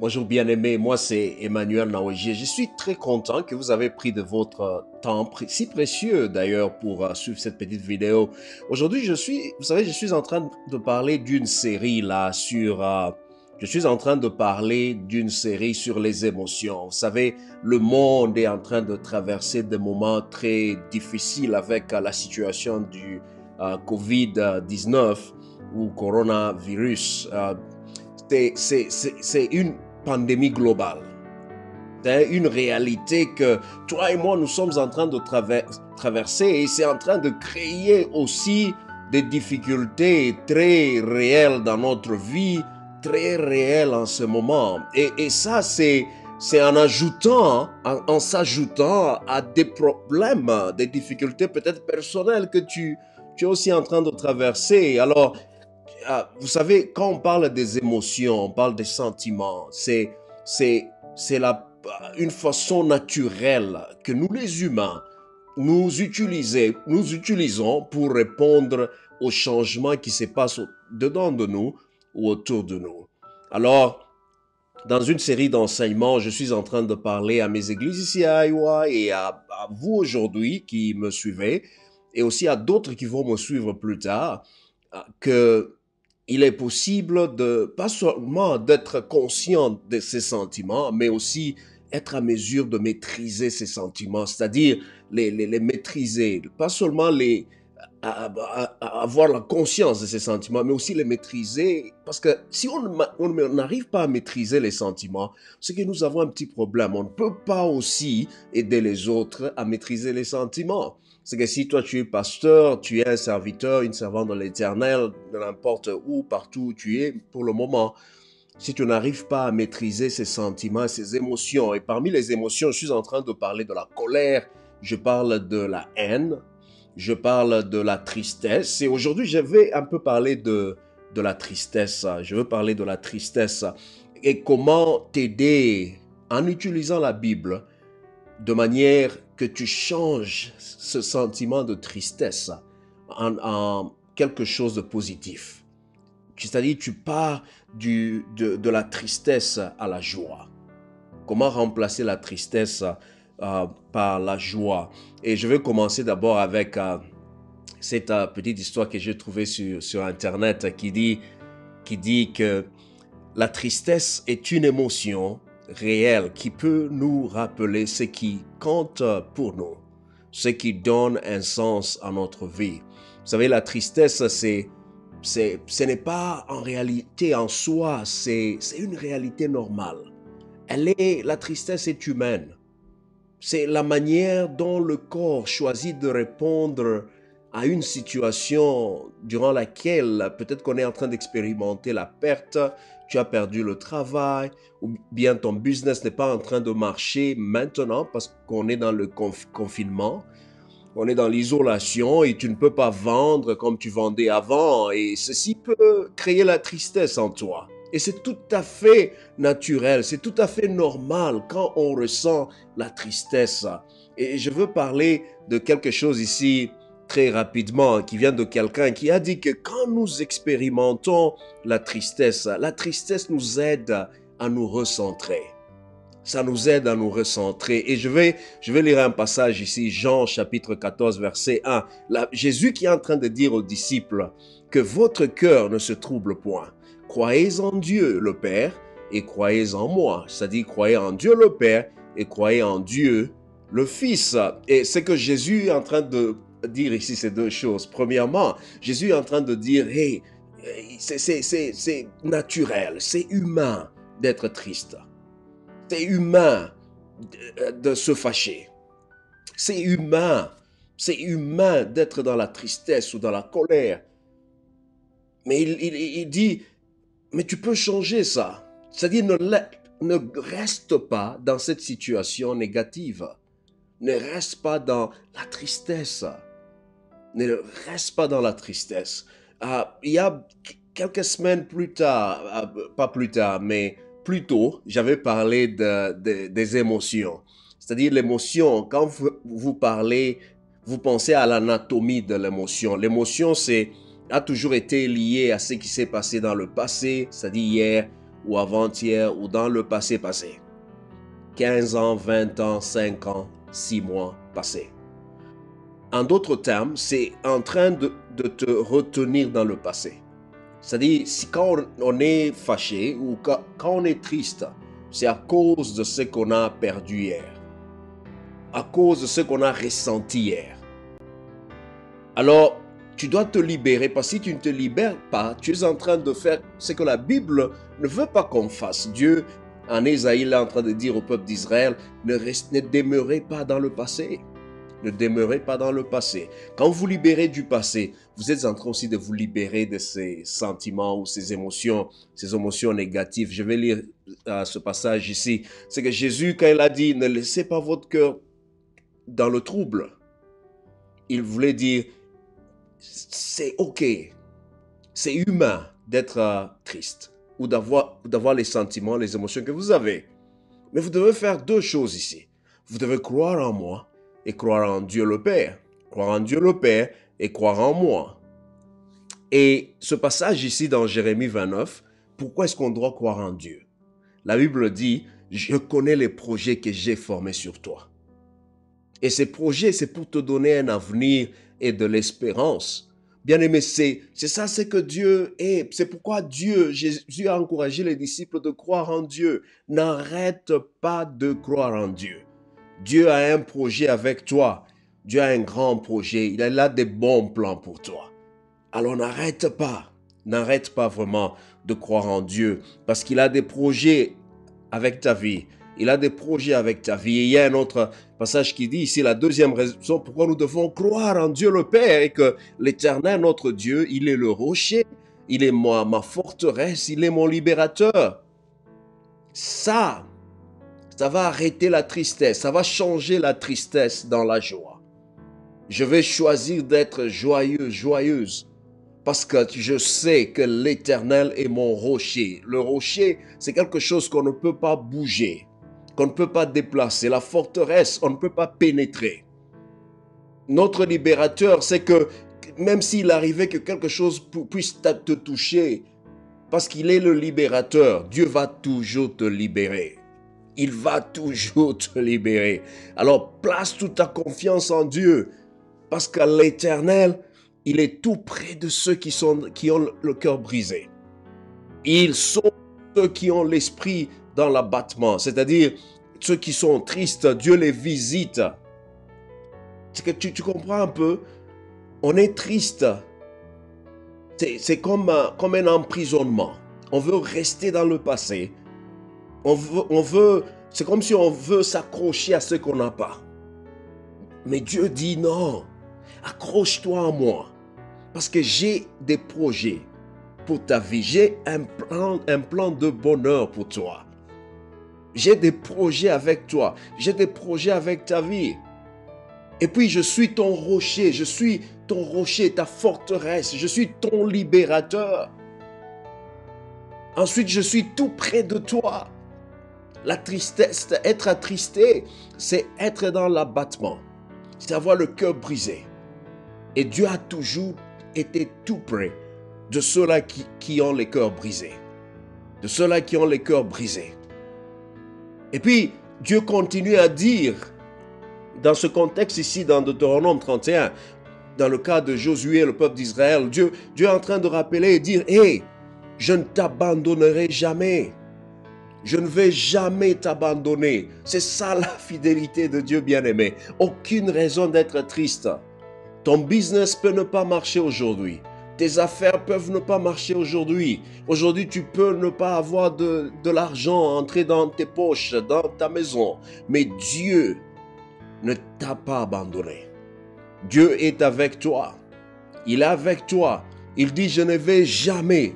Bonjour bien-aimé, moi c'est Emmanuel Naoji. Je suis très content que vous avez pris de votre temps si précieux d'ailleurs pour suivre cette petite vidéo. Aujourd'hui, je suis en train de parler d'une série là je suis en train de parler d'une série sur les émotions. Vous savez, le monde est en train de traverser des moments très difficiles avec la situation du COVID-19 ou coronavirus. C'est une pandémie globale. C'est une réalité que toi et moi, nous sommes en train de traverser et c'est en train de créer aussi des difficultés très réelles dans notre vie, très réelles en ce moment. Et ça, c'est en s'ajoutant à des problèmes, des difficultés peut-être personnelles que tu es aussi en train de traverser. Alors, vous savez, quand on parle des émotions, on parle des sentiments, c'est, c'est une façon naturelle que nous les humains, nous utilisons pour répondre aux changements qui se passent dedans de nous ou autour de nous. Alors, dans une série d'enseignements, je suis en train de parler à mes églises ici à Iowa et à vous aujourd'hui qui me suivez et aussi à d'autres qui vont me suivre plus tard, que il est possible de, pas seulement d'être conscient de ses sentiments, mais aussi être à mesure de maîtriser ses sentiments, c'est-à-dire les maîtriser, pas seulement avoir la conscience de ses sentiments, mais aussi les maîtriser. Parce que si on n'arrive pas à maîtriser les sentiments, c'est que nous avons un petit problème. On ne peut pas aussi aider les autres à maîtriser les sentiments. C'est que si toi tu es pasteur, tu es un serviteur, une servante de l'Éternel, de n'importe où, partout où tu es, pour le moment, si tu n'arrives pas à maîtriser ces sentiments, ces émotions, et parmi les émotions, je suis en train de parler de la colère, je parle de la haine, je parle de la tristesse, et aujourd'hui je vais un peu parler de la tristesse, je veux parler de la tristesse, et comment t'aider en utilisant la Bible, de manière que tu changes ce sentiment de tristesse en quelque chose de positif. C'est-à-dire, tu pars de la tristesse à la joie. Comment remplacer la tristesse par la joie? Et je vais commencer d'abord avec cette petite histoire que j'ai trouvée sur Internet qui dit que la tristesse est une émotion réelle qui peut nous rappeler ce qui compte pour nous, ce qui donne un sens à notre vie. Vous savez, la tristesse, ce n'est pas en réalité en soi, c'est une réalité normale. La tristesse est humaine. C'est la manière dont le corps choisit de répondre à une situation durant laquelle peut-être qu'on est en train d'expérimenter la perte, tu as perdu le travail, ou bien ton business n'est pas en train de marcher maintenant parce qu'on est dans le confinement, on est dans l'isolation et tu ne peux pas vendre comme tu vendais avant et ceci peut créer la tristesse en toi. Et c'est tout à fait naturel, c'est tout à fait normal quand on ressent la tristesse. Et je veux parler de quelque chose ici très rapidement qui vient de quelqu'un qui a dit que quand nous expérimentons la tristesse nous aide à nous recentrer. Ça nous aide à nous recentrer. Et je vais lire un passage ici, Jean chapitre 14, verset 1. Là, Jésus qui est en train de dire aux disciples que votre cœur ne se trouble point. Croyez en Dieu le Père et croyez en moi. C'est-à-dire croyez en Dieu le Père et croyez en Dieu le Fils. Et c'est que Jésus est en train de dire ici ces deux choses. Premièrement, Jésus est en train de dire, hey, c'est naturel, c'est humain d'être triste. C'est humain de se fâcher. C'est humain. C'est humain d'être dans la tristesse ou dans la colère. Mais il dit, mais tu peux changer ça. C'est-à-dire, ne reste pas dans cette situation négative. Ne reste pas dans la tristesse. Ne reste pas dans la tristesse. Il y a quelques semaines plus tard, pas plus tard, mais plus tôt, j'avais parlé des émotions. C'est-à-dire l'émotion, quand vous parlez, vous pensez à l'anatomie de l'émotion. L'émotion, a toujours été lié à ce qui s'est passé dans le passé, c'est-à-dire hier, ou avant-hier, ou dans le passé. 15 ans, 20 ans, 5 ans, 6 mois passés. En d'autres termes, c'est en train de te retenir dans le passé. C'est-à-dire, quand on est fâché ou quand on est triste, c'est à cause de ce qu'on a perdu hier, à cause de ce qu'on a ressenti hier. Alors, tu dois te libérer, parce que si tu ne te libères pas, tu es en train de faire ce que la Bible ne veut pas qu'on fasse. Dieu, en Ésaïe, est en train de dire au peuple d'Israël, ne demeurez pas dans le passé. Ne demeurez pas dans le passé. Quand vous libérez du passé, vous êtes en train aussi de vous libérer de ces sentiments ou ces émotions négatives. Je vais lire ce passage ici. C'est que Jésus, quand il a dit, ne laissez pas votre cœur dans le trouble, il voulait dire, c'est ok, c'est humain d'être triste ou d'avoir les sentiments, les émotions que vous avez. Mais vous devez faire deux choses ici. Vous devez croire en moi et croire en Dieu le Père. Croire en Dieu le Père et croire en moi. Et ce passage ici dans Jérémie 29, pourquoi est-ce qu'on doit croire en Dieu? La Bible dit, je connais les projets que j'ai formés sur toi. Et ces projets, c'est pour te donner un avenir et de l'espérance. Bien-aimé, c'est ça, c'est que Dieu est. C'est pourquoi Jésus a encouragé les disciples de croire en Dieu. N'arrête pas de croire en Dieu. Dieu a un projet avec toi. Dieu a un grand projet. Il a là des bons plans pour toi. Alors n'arrête pas vraiment de croire en Dieu parce qu'il a des projets avec ta vie. Il a des projets avec ta vie. Et il y a un autre passage qui dit ici, la deuxième raison pourquoi nous devons croire en Dieu le Père et que l'Éternel, notre Dieu, il est le rocher, il est ma forteresse, il est mon libérateur. Ça va arrêter la tristesse, ça va changer la tristesse dans la joie. Je vais choisir d'être joyeux, joyeuse, parce que je sais que l'Éternel est mon rocher. Le rocher, c'est quelque chose qu'on ne peut pas bouger, qu'on ne peut pas déplacer. La forteresse, on ne peut pas pénétrer. Notre libérateur, c'est que même s'il arrivait que quelque chose puisse te toucher, parce qu'il est le libérateur, Dieu va toujours te libérer. Il va toujours te libérer. Alors, place toute ta confiance en Dieu. Parce que l'Éternel, il est tout près de ceux qui ont le cœur brisé. Ils sont ceux qui ont l'esprit dans l'abattement. C'est-à-dire, ceux qui sont tristes, Dieu les visite. Tu comprends un peu? On est triste. C'est comme un emprisonnement. On veut rester dans le passé. C'est comme si on veut s'accrocher à ce qu'on n'a pas. Mais Dieu dit non, accroche-toi à moi, parce que j'ai des projets pour ta vie, j'ai un plan de bonheur pour toi. J'ai des projets avec toi, j'ai des projets avec ta vie. Et puis je suis ton rocher, ta forteresse, je suis ton libérateur. Ensuite, je suis tout près de toi. La tristesse, être attristé, c'est être dans l'abattement. C'est avoir le cœur brisé. Et Dieu a toujours été tout près de ceux-là qui ont les cœurs brisés. De ceux-là qui ont les cœurs brisés. Et puis, Dieu continue à dire, dans ce contexte ici, dans Deutéronome 31, dans le cas de Josué, le peuple d'Israël, Dieu est en train de rappeler et dire, « Hey, je ne t'abandonnerai jamais. Je ne vais jamais t'abandonner. » C'est ça la fidélité de Dieu bien-aimé. Aucune raison d'être triste. Ton business peut ne pas marcher aujourd'hui. Tes affaires peuvent ne pas marcher aujourd'hui. Aujourd'hui, tu peux ne pas avoir de l'argent entrer dans tes poches, dans ta maison. Mais Dieu ne t'a pas abandonné. Dieu est avec toi. Il est avec toi. Il dit, je ne vais jamais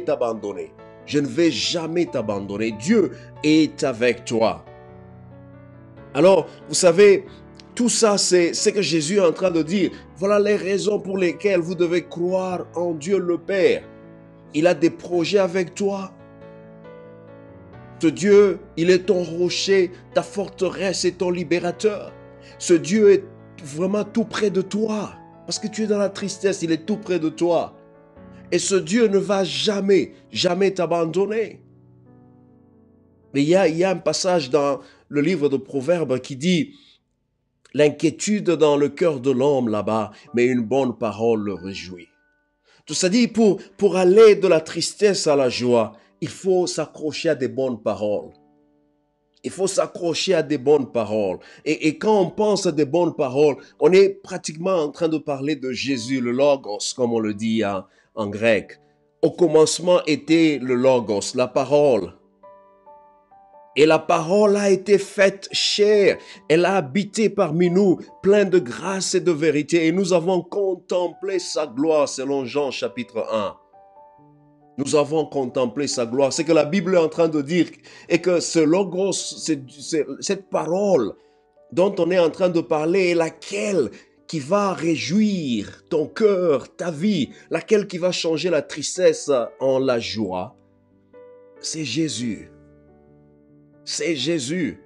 t'abandonner. Je ne vais jamais t'abandonner. Dieu est avec toi. Alors, vous savez, tout ça, c'est ce que Jésus est en train de dire. Voilà les raisons pour lesquelles vous devez croire en Dieu le Père. Il a des projets avec toi. Ce Dieu, il est ton rocher, ta forteresse et ton libérateur. Ce Dieu est vraiment tout près de toi. Parce que tu es dans la tristesse, il est tout près de toi. Et ce Dieu ne va jamais, jamais t'abandonner. Mais il y a un passage dans le livre de Proverbes qui dit « L'inquiétude dans le cœur de l'homme là-bas, mais une bonne parole le réjouit. » Tout ça dit, pour aller de la tristesse à la joie, il faut s'accrocher à des bonnes paroles. Il faut s'accrocher à des bonnes paroles. Et quand on pense à des bonnes paroles, on est pratiquement en train de parler de Jésus, le Logos, comme on le dit en grec. Au commencement était le Logos, la parole. Et la parole a été faite chair. Elle a habité parmi nous, plein de grâce et de vérité. Et nous avons contemplé sa gloire, selon Jean chapitre 1. Nous avons contemplé sa gloire. C'est que la Bible est en train de dire et que ce logos, cette parole dont on est en train de parler est laquelle qui va réjouir ton cœur, ta vie, laquelle qui va changer la tristesse en la joie. C'est Jésus. C'est Jésus.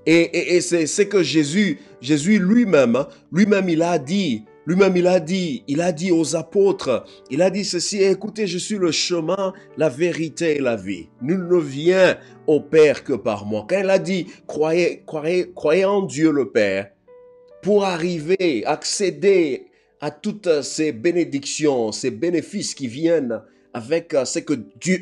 Et c'est que Jésus lui-même, il a dit aux apôtres, il a dit ceci, écoutez, je suis le chemin, la vérité et la vie. Nul ne vient au Père que par moi. Quand il a dit, croyez en Dieu le Père, pour arriver, accéder à toutes ces bénédictions, ces bénéfices qui viennent avec ce que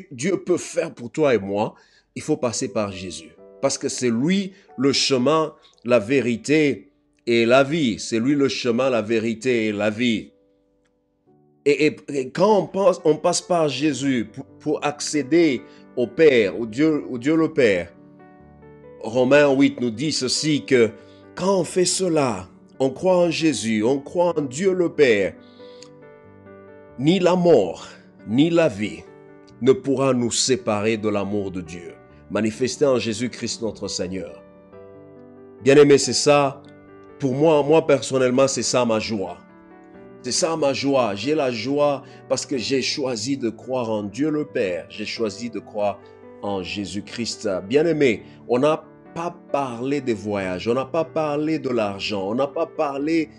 Dieu peut faire pour toi et moi, il faut passer par Jésus. Parce que c'est lui le chemin, la vérité et la vie. C'est lui le chemin, la vérité et la vie. Et quand on passe par Jésus pour accéder au Père, au Dieu le Père, Romains 8 nous dit ceci, que quand on fait cela, on croit en Jésus, on croit en Dieu le Père, ni la mort, ni la vie ne pourra nous séparer de l'amour de Dieu, manifesté en Jésus-Christ notre Seigneur. Bien-aimé, c'est ça, pour moi personnellement, c'est ça ma joie. C'est ça ma joie. J'ai la joie parce que j'ai choisi de croire en Dieu le Père. J'ai choisi de croire en Jésus-Christ. Bien-aimé, on n'a pas parlé des voyages, on n'a pas parlé de l'argent, on n'a pas parlé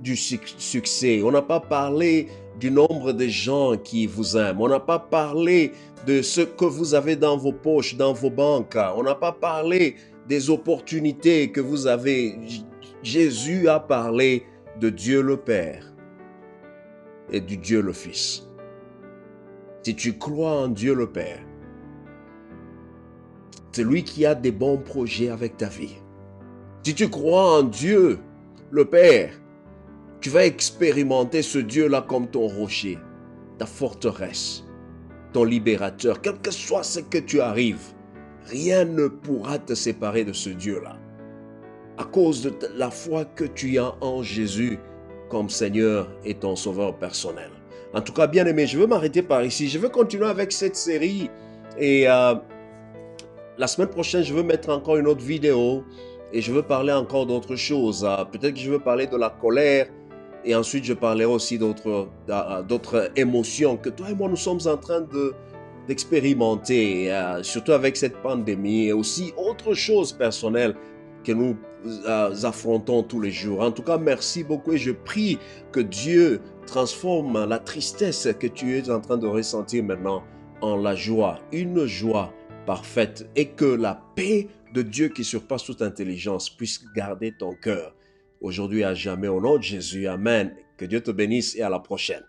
du succès, on n'a pas parlé du nombre de gens qui vous aiment, on n'a pas parlé de ce que vous avez dans vos poches, dans vos banques, on n'a pas parlé des opportunités que vous avez. Jésus a parlé de Dieu le Père et du Dieu le Fils. Si tu crois en Dieu le Père, c'est lui qui a des bons projets avec ta vie. Si tu crois en Dieu le Père, tu vas expérimenter ce Dieu-là comme ton rocher, ta forteresse, ton libérateur. Quel que soit ce que tu arrives, rien ne pourra te séparer de ce Dieu-là. À cause de la foi que tu as en Jésus comme Seigneur et ton Sauveur personnel. En tout cas, bien aimé, je veux m'arrêter par ici. Je veux continuer avec cette série et la semaine prochaine, je veux mettre encore une autre vidéo et je veux parler encore d'autres choses. Peut-être que je veux parler de la colère et ensuite je parlerai aussi d'autres émotions que toi et moi nous sommes en train d'expérimenter, surtout avec cette pandémie et aussi autre chose personnelle que nous affrontons tous les jours. En tout cas, merci beaucoup et je prie que Dieu transforme la tristesse que tu es en train de ressentir maintenant en la joie, une joie parfaite, et que la paix de Dieu qui surpasse toute intelligence puisse garder ton cœur aujourd'hui à jamais. Au nom de Jésus, amen. Que Dieu te bénisse et à la prochaine.